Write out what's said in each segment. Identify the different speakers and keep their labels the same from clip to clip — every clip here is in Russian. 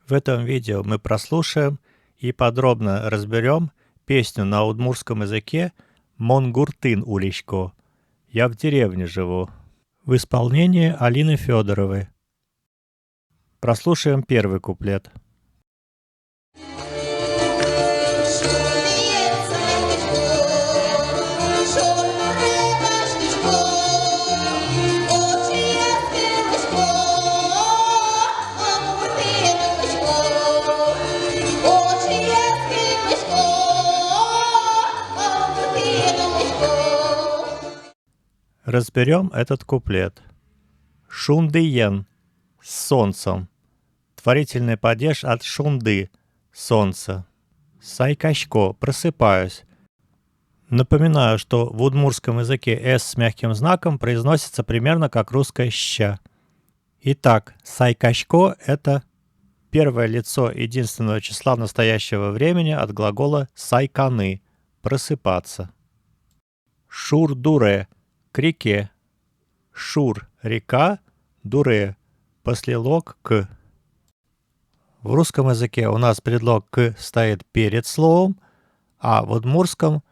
Speaker 1: В этом видео мы прослушаем и подробно разберем песню на удмуртском языке «Монгуртын уличко». «Я в деревне живу» в исполнении Алины Федоровой. Прослушаем первый куплет. Разберем этот куплет. Шундыен – с солнцем. Творительный падеж от шунды – солнце. Сайкачко – просыпаюсь. Напоминаю, что в удмуртском языке «с» с мягким знаком произносится примерно как русское «ща». Итак, сайкачко – это первое лицо единственного числа настоящего времени от глагола сайканы – просыпаться. Шур-дуре – к реке. Шур – река, дуре – послелог к. В русском языке у нас предлог «к» стоит перед словом, а в удмуртском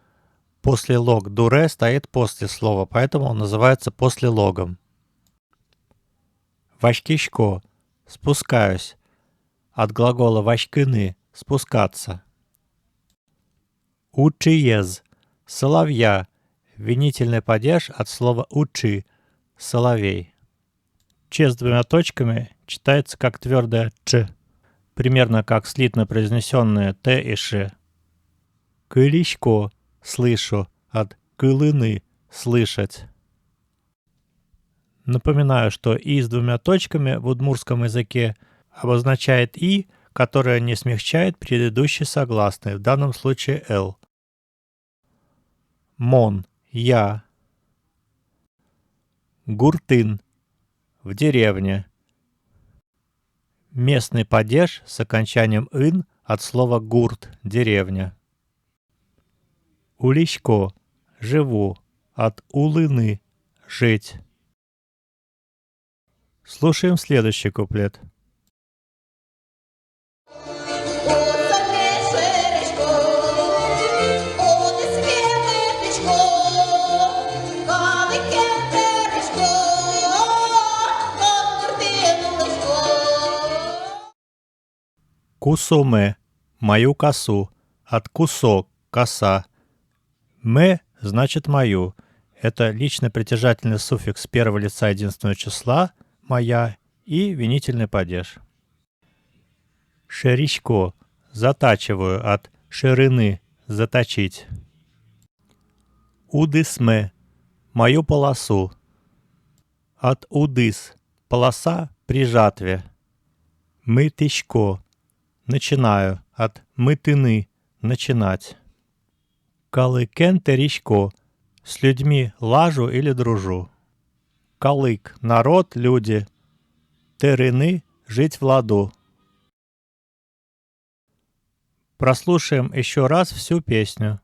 Speaker 1: послелог «дуре» стоит после слова, поэтому он называется послелогом. Вачкишко – спускаюсь. От глагола «вачкыны» – спускаться. Учиез – соловья. Винительный падеж от слова «учи» – соловей. Ч с двумя точками читается как твердое «ч», примерно как слитно произнесенные «т» и «ш». Кыличко – слышу, от кылыны – слышать. Напоминаю, что «и» с двумя точками в удмуртском языке обозначает «и», которое не смягчает предыдущий согласный, в данном случае «л». Мон – я. Гуртын – в деревне. Местный падеж с окончанием «ын» от слова «гурт» – деревня. Уличко – живу, от улыны – жить. Слушаем следующий куплет. Кусоме – мою косу, от кусок – коса. Ме значит мою. Это лично-притяжательный суффикс первого лица единственного числа «моя» и винительный падеж. Шеричко – затачиваю, от ширины – заточить. Удысме – мою полосу. От удыс – полоса при жатве. Мытышко – начинаю, от мытыны – начинать. Калыкен теричко – с людьми лажу или дружу. Калык – народ, люди. Терыны – жить в ладу. Прослушаем еще раз всю песню.